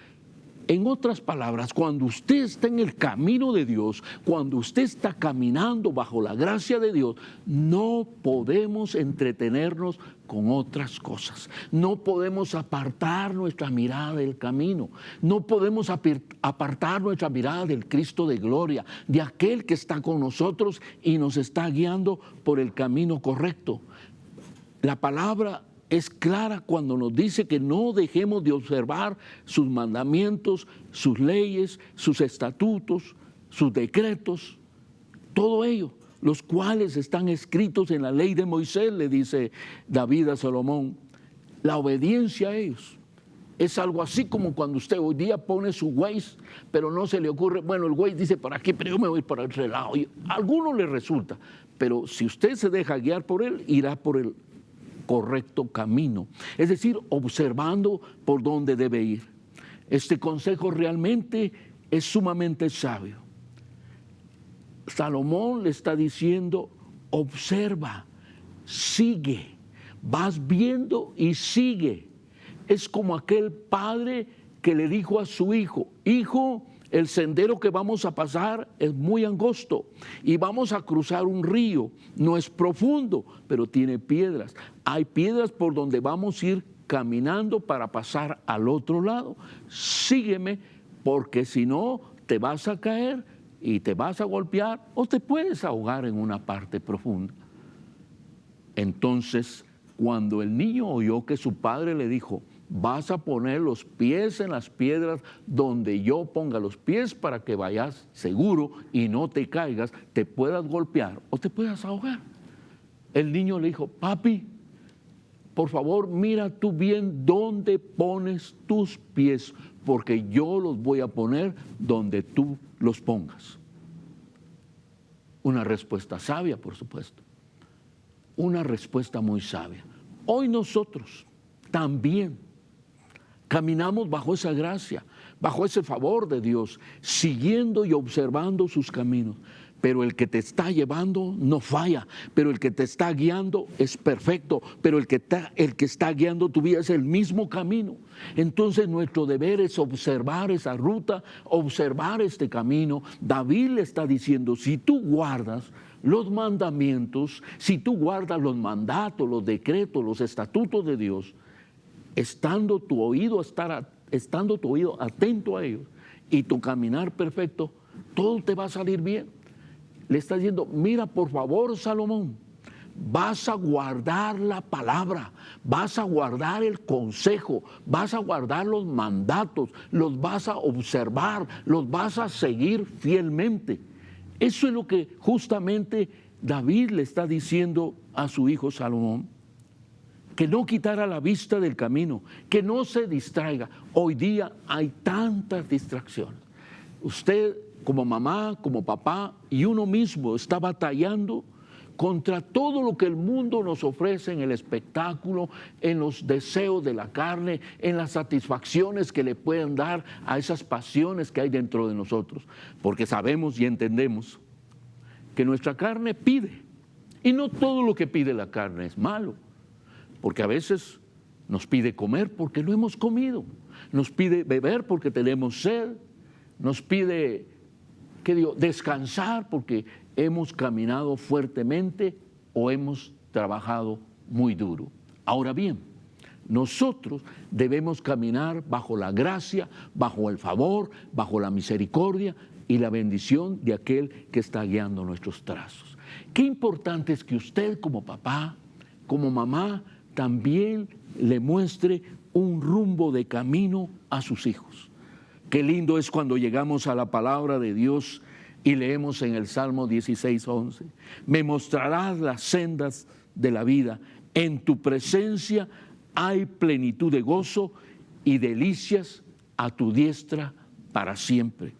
En otras palabras, cuando usted está en el camino de Dios, cuando usted está caminando bajo la gracia de Dios, no podemos entretenernos con otras cosas. No podemos apartar nuestra mirada del camino. No podemos apartar nuestra mirada del Cristo de gloria, de aquel que está con nosotros y nos está guiando por el camino correcto. La palabra es clara cuando nos dice que no dejemos de observar sus mandamientos, sus leyes, sus estatutos, sus decretos, todo ello, los cuales están escritos en la ley de Moisés, le dice David a Salomón. La obediencia a ellos es algo así como cuando usted hoy día pone su Waze, pero no se le ocurre, bueno, el Waze dice por aquí, pero yo me voy por el otro lado. Y a algunos le resulta, pero si usted se deja guiar por él, irá por el correcto camino, es decir, observando por dónde debe ir. Este consejo realmente es sumamente sabio. Salomón le está diciendo: observa, sigue, vas viendo y sigue. Es como aquel padre que le dijo a su hijo: hijo, el sendero que vamos a pasar es muy angosto y vamos a cruzar un río. No es profundo, pero tiene piedras. Hay piedras por donde vamos a ir caminando para pasar al otro lado. Sígueme, porque si no te vas a caer y te vas a golpear o te puedes ahogar en una parte profunda. Entonces, cuando el niño oyó que su padre le dijo: vas a poner los pies en las piedras donde yo ponga los pies para que vayas seguro y no te caigas, te puedas golpear o te puedas ahogar. El niño le dijo: papi, por favor, mira tú bien dónde pones tus pies, porque yo los voy a poner donde tú los pongas. Una respuesta sabia, por supuesto. Una respuesta muy sabia. Hoy nosotros también caminamos bajo esa gracia, bajo ese favor de Dios, siguiendo y observando sus caminos. Pero el que te está llevando no falla, pero el que te está guiando es perfecto, pero el que está guiando tu vida es el mismo camino. Entonces nuestro deber es observar esa ruta, observar este camino. David le está diciendo: si tú guardas los mandamientos, si tú guardas los mandatos, los decretos, los estatutos de Dios, estando tu oído atento a ellos y tu caminar perfecto, todo te va a salir bien. Le está diciendo: mira, por favor, Salomón, vas a guardar la palabra, vas a guardar el consejo, vas a guardar los mandatos, los vas a observar, los vas a seguir fielmente. Eso es lo que justamente David le está diciendo a su hijo Salomón. Que no quitara la vista del camino, que no se distraiga. Hoy día hay tantas distracciones. Usted como mamá, como papá y uno mismo está batallando contra todo lo que el mundo nos ofrece en el espectáculo, en los deseos de la carne, en las satisfacciones que le pueden dar a esas pasiones que hay dentro de nosotros. Porque sabemos y entendemos que nuestra carne pide, y no todo lo que pide la carne es malo. Porque a veces nos pide comer porque no hemos comido, nos pide beber porque tenemos sed, nos pide descansar porque hemos caminado fuertemente o hemos trabajado muy duro. Ahora bien, nosotros debemos caminar bajo la gracia, bajo el favor, bajo la misericordia y la bendición de aquel que está guiando nuestros trazos. Qué importante es que usted como papá, como mamá, también le muestre un rumbo de camino a sus hijos. Qué lindo es cuando llegamos a la palabra de Dios y leemos en el Salmo 16:11: me mostrarás las sendas de la vida. En tu presencia hay plenitud de gozo y delicias a tu diestra para siempre.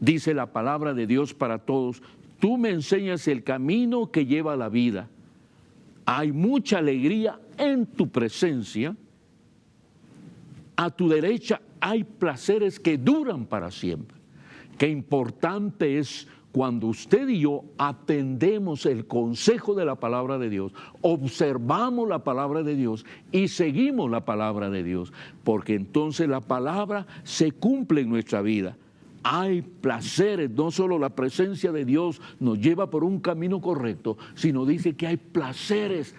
Dice la palabra de Dios para todos: tú me enseñas el camino que lleva a la vida. Hay mucha alegría en tu presencia. A tu derecha hay placeres que duran para siempre. Qué importante es cuando usted y yo atendemos el consejo de la palabra de Dios, observamos la palabra de Dios y seguimos la palabra de Dios, porque entonces la palabra se cumple en nuestra vida. Hay placeres, no solo la presencia de Dios nos lleva por un camino correcto, sino dice que hay placeres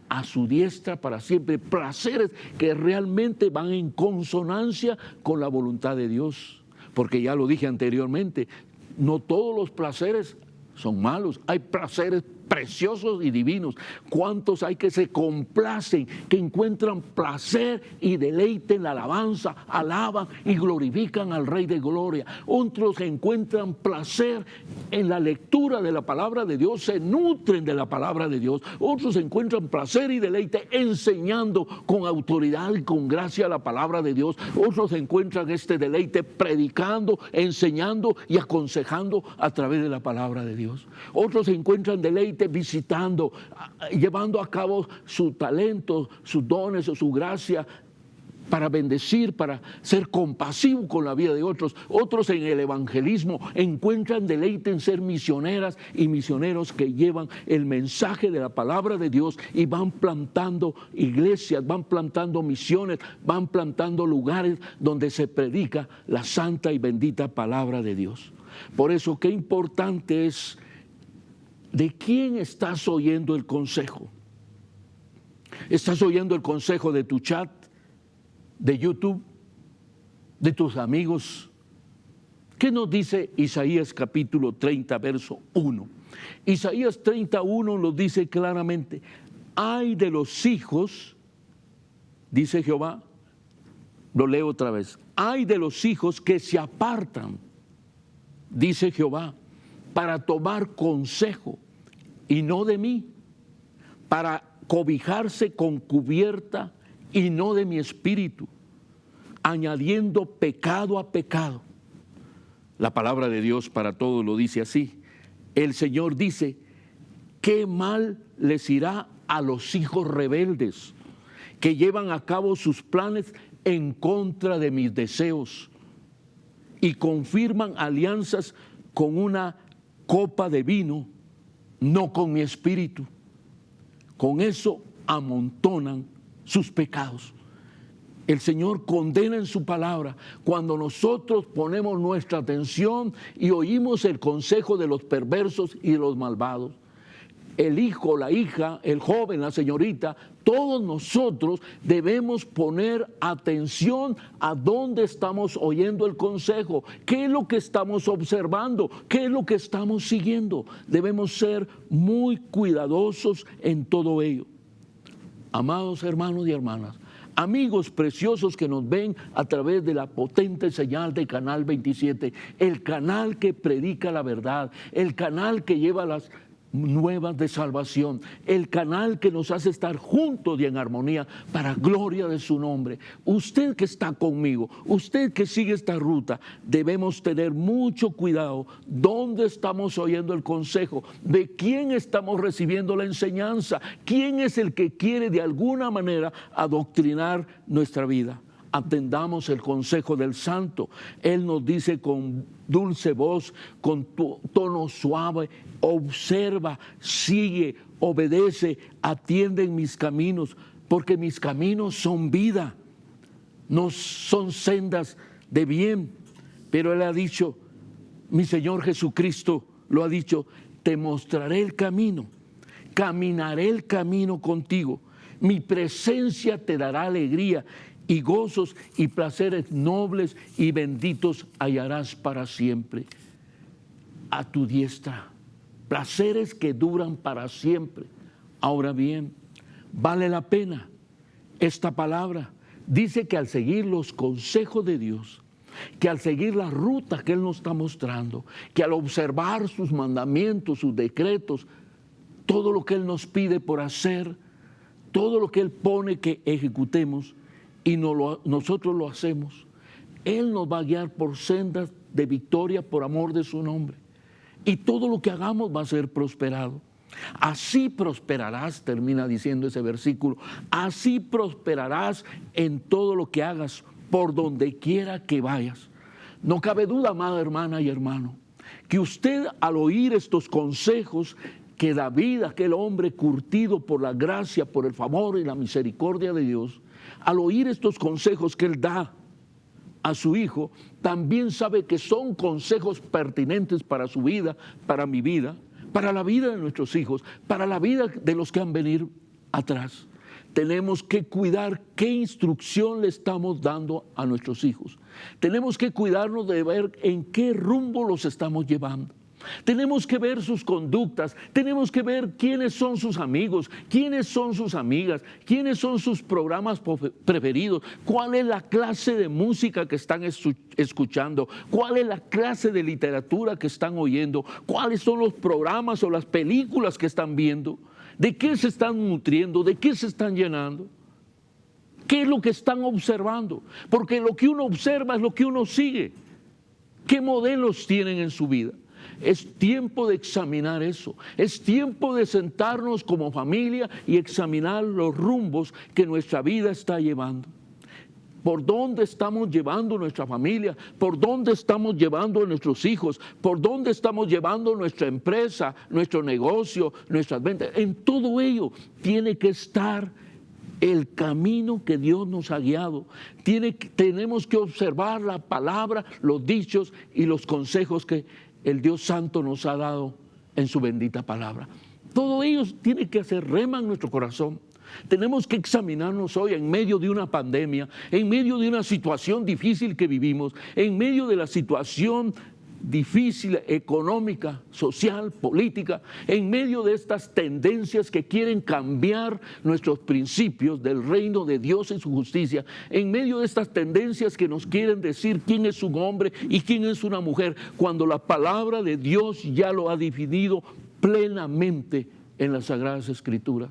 a su diestra para siempre, placeres que realmente van en consonancia con la voluntad de Dios. Porque ya lo dije anteriormente, no todos los placeres son malos, hay placeres preciosos y divinos. ¿Cuántos hay que se complacen, que encuentran placer y deleite en la alabanza, alaban y glorifican al Rey de Gloria? Otros encuentran placer en la lectura de la palabra de Dios, se nutren de la palabra de Dios. Otros encuentran placer y deleite enseñando con autoridad y con gracia la palabra de Dios. Otros encuentran este deleite predicando, enseñando y aconsejando a través de la palabra de Dios. Otros encuentran deleite visitando, llevando a cabo su talento, sus dones o su gracia para bendecir, para ser compasivo con la vida de otros. Otros en el evangelismo encuentran deleite en ser misioneras y misioneros que llevan el mensaje de la palabra de Dios y van plantando iglesias, van plantando misiones, van plantando lugares donde se predica la santa y bendita palabra de Dios. Por eso, qué importante es ¿de quién estás oyendo el consejo? ¿Estás oyendo el consejo de tu chat, de YouTube, de tus amigos? ¿Qué nos dice Isaías capítulo 30, verso 1? Isaías 31 nos dice claramente: ay de los hijos, dice Jehová, lo leo otra vez, ay de los hijos que se apartan, dice Jehová, para tomar consejo y no de mí, para cobijarse con cubierta y no de mi espíritu, añadiendo pecado a pecado. La palabra de Dios para todos lo dice así. El Señor dice: qué mal les irá a los hijos rebeldes, que llevan a cabo sus planes en contra de mis deseos y confirman alianzas con una copa de vino, no con mi espíritu. Con eso amontonan sus pecados. El Señor condena en su palabra cuando nosotros ponemos nuestra atención y oímos el consejo de los perversos y de los malvados. El hijo, la hija, el joven, la señorita, todos nosotros debemos poner atención a dónde estamos oyendo el consejo, qué es lo que estamos observando, qué es lo que estamos siguiendo. Debemos ser muy cuidadosos en todo ello. Amados hermanos y hermanas, amigos preciosos que nos ven a través de la potente señal de Canal 27, el canal que predica la verdad, el canal que lleva las nuevas de salvación, el canal que nos hace estar juntos y en armonía para gloria de su nombre. Usted que está conmigo, usted que sigue esta ruta, debemos tener mucho cuidado dónde estamos oyendo el consejo, de quién estamos recibiendo la enseñanza, quién es el que quiere de alguna manera adoctrinar nuestra vida. Atendamos el consejo del santo. Él nos dice con dulce voz, con tono suave: observa, sigue, obedece, atiende en mis caminos, porque mis caminos son vida, no son sendas de bien. Pero Él ha dicho, mi Señor Jesucristo lo ha dicho: te mostraré el camino, caminaré el camino contigo, mi presencia te dará alegría y gozos y placeres nobles y benditos hallarás para siempre. A tu diestra, placeres que duran para siempre. Ahora bien, vale la pena esta palabra. Dice que al seguir los consejos de Dios, que al seguir la ruta que Él nos está mostrando, que al observar sus mandamientos, sus decretos, todo lo que Él nos pide por hacer, todo lo que Él pone que ejecutemos y nosotros lo hacemos, Él nos va a guiar por sendas de victoria por amor de su nombre. Y todo lo que hagamos va a ser prosperado. Así prosperarás, termina diciendo ese versículo, así prosperarás en todo lo que hagas, por donde quiera que vayas. No cabe duda, amada hermana y hermano, que usted al oír estos consejos que David, aquel hombre curtido por la gracia, por el favor y la misericordia de Dios, al oír estos consejos que él da a su hijo, también sabe que son consejos pertinentes para su vida, para mi vida, para la vida de nuestros hijos, para la vida de los que han venido atrás. Tenemos que cuidar qué instrucción le estamos dando a nuestros hijos. Tenemos que cuidarnos de ver en qué rumbo los estamos llevando. Tenemos que ver sus conductas, tenemos que ver quiénes son sus amigos, quiénes son sus amigas, quiénes son sus programas preferidos, cuál es la clase de música que están escuchando, cuál es la clase de literatura que están oyendo, cuáles son los programas o las películas que están viendo, de qué se están nutriendo, de qué se están llenando. ¿Qué es lo que están observando? Porque lo que uno observa es lo que uno sigue. ¿Qué modelos tienen en su vida? Es tiempo de examinar eso. Es tiempo de sentarnos como familia y examinar los rumbos que nuestra vida está llevando. ¿Por dónde estamos llevando nuestra familia? ¿Por dónde estamos llevando a nuestros hijos? ¿Por dónde estamos llevando nuestra empresa, nuestro negocio, nuestras ventas? En todo ello tiene que estar el camino que Dios nos ha guiado. Tenemos que observar la palabra, los dichos y los consejos que el Dios Santo nos ha dado en su bendita palabra. Todo ello tiene que hacer rema en nuestro corazón. Tenemos que examinarnos hoy en medio de una pandemia, en medio de una situación difícil que vivimos, en medio de la situación difícil económica, social, política, en medio de estas tendencias que quieren cambiar nuestros principios del reino de Dios y su justicia, en medio de estas tendencias que nos quieren decir quién es un hombre y quién es una mujer, cuando la palabra de Dios ya lo ha definido plenamente en las Sagradas Escrituras.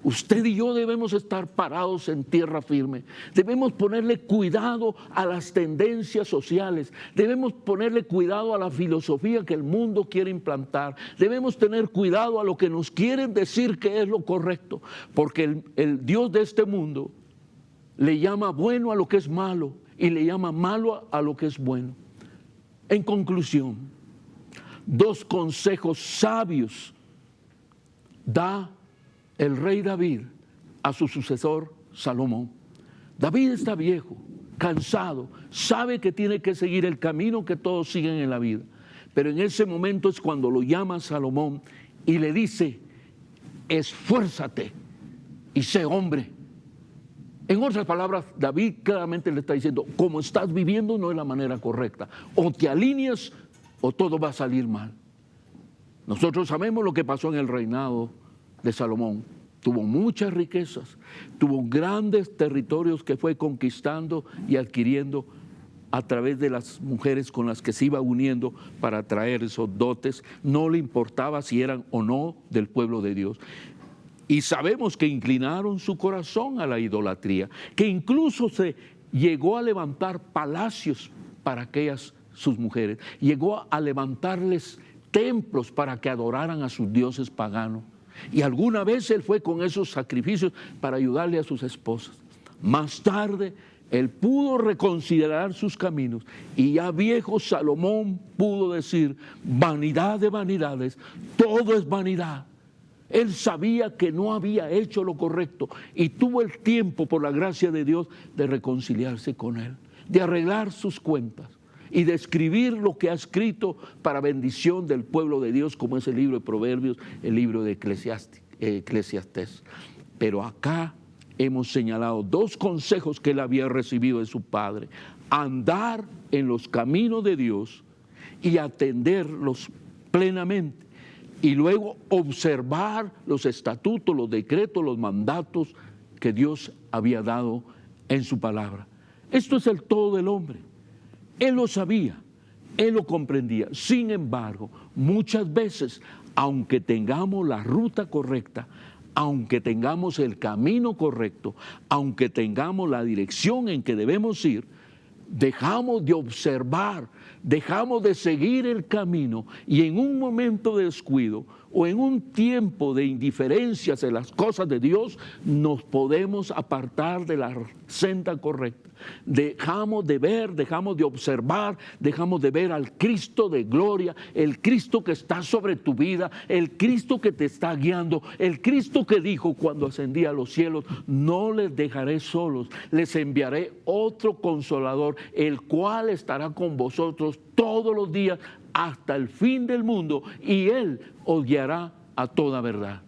Usted y yo debemos estar parados en tierra firme. Debemos ponerle cuidado a las tendencias sociales. Debemos ponerle cuidado a la filosofía que el mundo quiere implantar. Debemos tener cuidado a lo que nos quieren decir que es lo correcto. Porque el Dios de este mundo le llama bueno a lo que es malo y le llama malo a lo que es bueno. En conclusión, 2 consejos sabios da el rey David a su sucesor Salomón. David está viejo, cansado, sabe que tiene que seguir el camino que todos siguen en la vida. Pero en ese momento es cuando lo llama Salomón y le dice: esfuérzate y sé hombre. En otras palabras, David claramente le está diciendo: como estás viviendo no es la manera correcta. O te alineas o todo va a salir mal. Nosotros sabemos lo que pasó en el reinado de Salomón. Tuvo muchas riquezas, tuvo grandes territorios que fue conquistando y adquiriendo a través de las mujeres con las que se iba uniendo para traer esos dotes. No le importaba si eran o no del pueblo de Dios. Y sabemos que inclinaron su corazón a la idolatría, que incluso se llegó a levantar palacios para aquellas sus mujeres, llegó a levantarles templos para que adoraran a sus dioses paganos. Y alguna vez él fue con esos sacrificios para ayudarle a sus esposas. Más tarde, él pudo reconsiderar sus caminos y ya viejo Salomón pudo decir: vanidad de vanidades, todo es vanidad. Él sabía que no había hecho lo correcto y tuvo el tiempo, por la gracia de Dios, de reconciliarse con él, de arreglar sus cuentas y de escribir lo que ha escrito para bendición del pueblo de Dios, como es el libro de Proverbios, el libro de Eclesiastés. Pero acá hemos señalado 2 consejos que él había recibido de su padre: andar en los caminos de Dios y atenderlos plenamente, y luego observar los estatutos, los decretos, los mandatos que Dios había dado en su palabra. Esto es el todo del hombre. Él lo sabía. Él lo comprendía. Sin embargo, muchas veces, aunque tengamos la ruta correcta, aunque tengamos el camino correcto, aunque tengamos la dirección en que debemos ir, dejamos de observar, dejamos de seguir el camino y en un momento de descuido o en un tiempo de indiferencia hacia las cosas de Dios, nos podemos apartar de la senda correcta. Dejamos de ver, dejamos de observar, dejamos de ver al Cristo de gloria, el Cristo que está sobre tu vida, el Cristo que te está guiando, el Cristo que dijo cuando ascendía a los cielos: no les dejaré solos, les enviaré otro consolador, el cual estará con vosotros todos los días hasta el fin del mundo, y Él os guiará a toda verdad.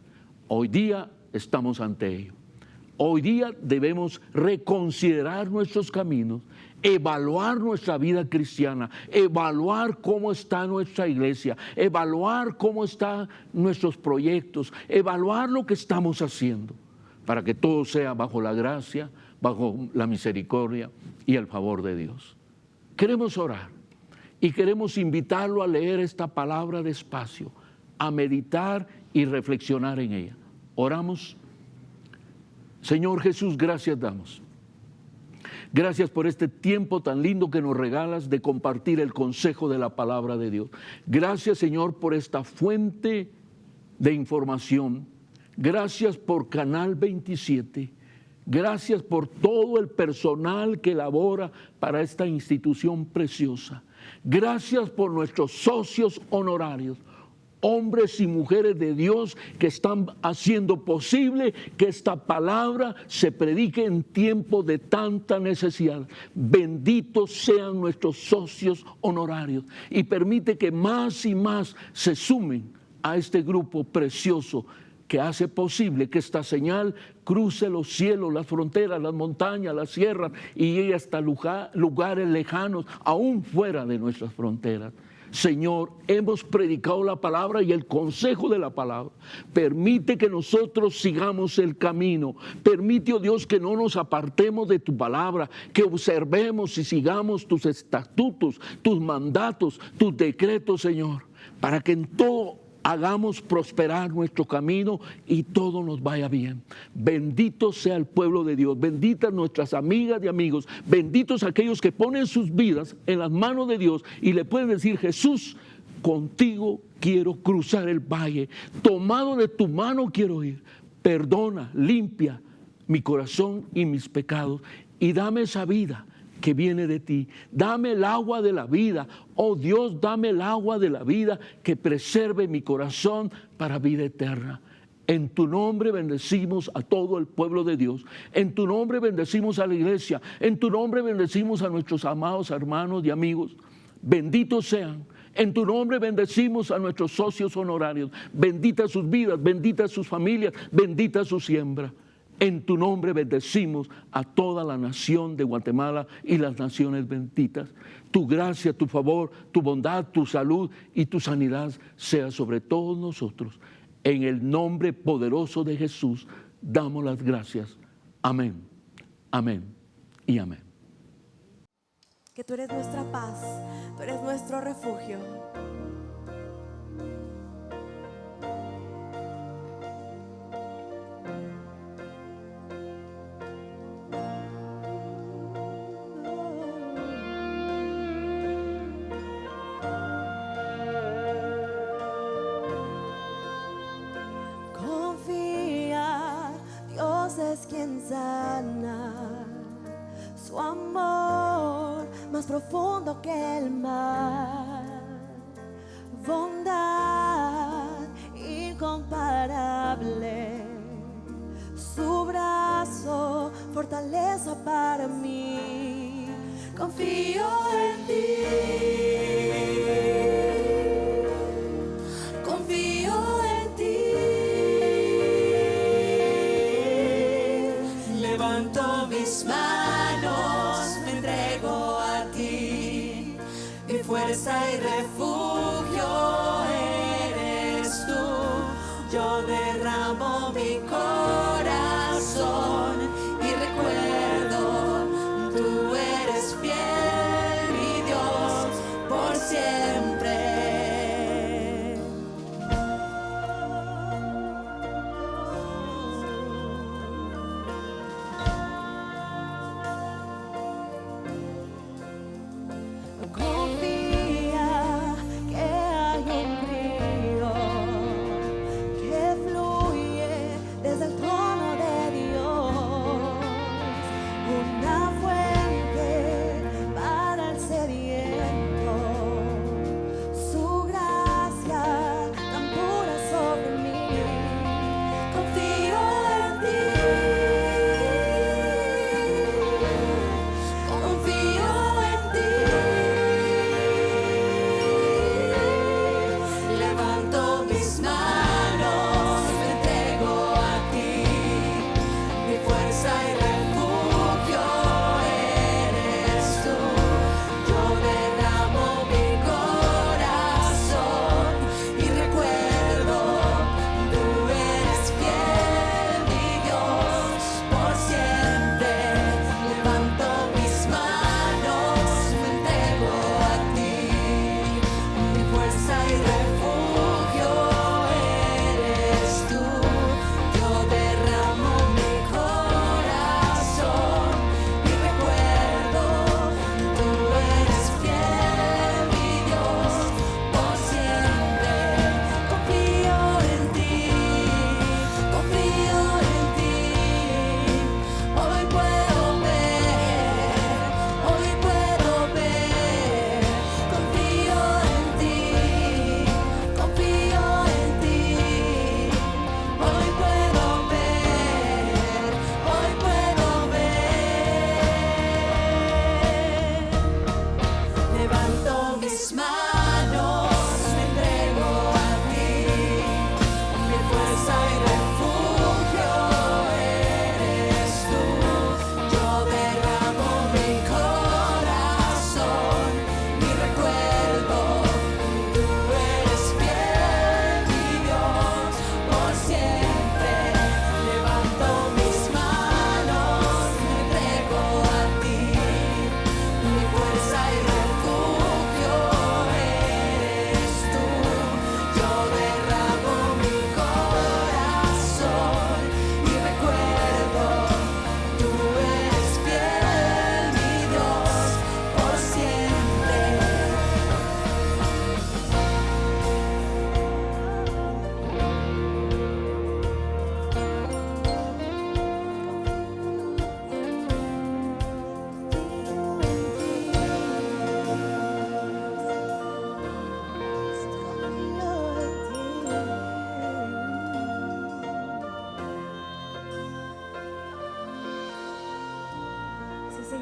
Hoy día estamos ante ello. Hoy día debemos reconsiderar nuestros caminos, evaluar nuestra vida cristiana, evaluar cómo está nuestra iglesia, evaluar cómo están nuestros proyectos, evaluar lo que estamos haciendo, para que todo sea bajo la gracia, bajo la misericordia y el favor de Dios. Queremos orar y queremos invitarlo a leer esta palabra despacio, a meditar y reflexionar en ella. Oramos. Señor Jesús, gracias damos. Gracias por este tiempo tan lindo que nos regalas de compartir el consejo de la palabra de Dios. Gracias, Señor, por esta fuente de información. Gracias por Canal 27. Gracias por todo el personal que labora para esta institución preciosa. Gracias por nuestros socios honorarios, hombres y mujeres de Dios que están haciendo posible que esta palabra se predique en tiempos de tanta necesidad. Benditos sean nuestros socios honorarios y permite que más y más se sumen a este grupo precioso que hace posible que esta señal cruce los cielos, las fronteras, las montañas, las sierras y llegue hasta lugares lejanos, aún fuera de nuestras fronteras. Señor, hemos predicado la palabra y el consejo de la palabra. Permite que nosotros sigamos el camino. Permite, oh Dios, que no nos apartemos de tu palabra, que observemos y sigamos tus estatutos, tus mandatos, tus decretos, Señor, para que en todo hagamos prosperar nuestro camino y todo nos vaya bien. Bendito sea el pueblo de Dios, benditas nuestras amigas y amigos, benditos aquellos que ponen sus vidas en las manos de Dios y le pueden decir: Jesús, contigo quiero cruzar el valle, tomado de tu mano quiero ir. Perdona, limpia mi corazón y mis pecados y dame esa vida que viene de ti. Dame el agua de la vida. Oh Dios, dame el agua de la vida que preserve mi corazón para vida eterna. En tu nombre bendecimos a todo el pueblo de Dios. En tu nombre bendecimos a la iglesia. En tu nombre bendecimos a nuestros amados hermanos y amigos. Benditos sean. En tu nombre bendecimos a nuestros socios honorarios. Bendita sus vidas, bendita sus familias, bendita su siembra. En tu nombre bendecimos a toda la nación de Guatemala y las naciones benditas. Tu gracia, tu favor, tu bondad, tu salud y tu sanidad sea sobre todos nosotros. En el nombre poderoso de Jesús damos las gracias. Amén, amén y amén. Que tú eres nuestra paz, tú eres nuestro refugio. Quien sana, su amor más profundo que el mar, bondad incomparable, su brazo fortaleza para mí. Confío en ti. Fuerza y refugio eres tú. Yo derramo mi corazón y recuerdo, tú eres fiel, mi Dios, por siempre.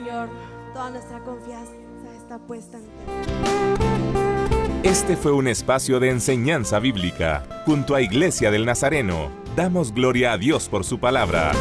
Señor, toda nuestra confianza está puesta en ti. Este fue un espacio de enseñanza bíblica junto a Iglesia del Nazareno. Damos gloria a Dios por su palabra.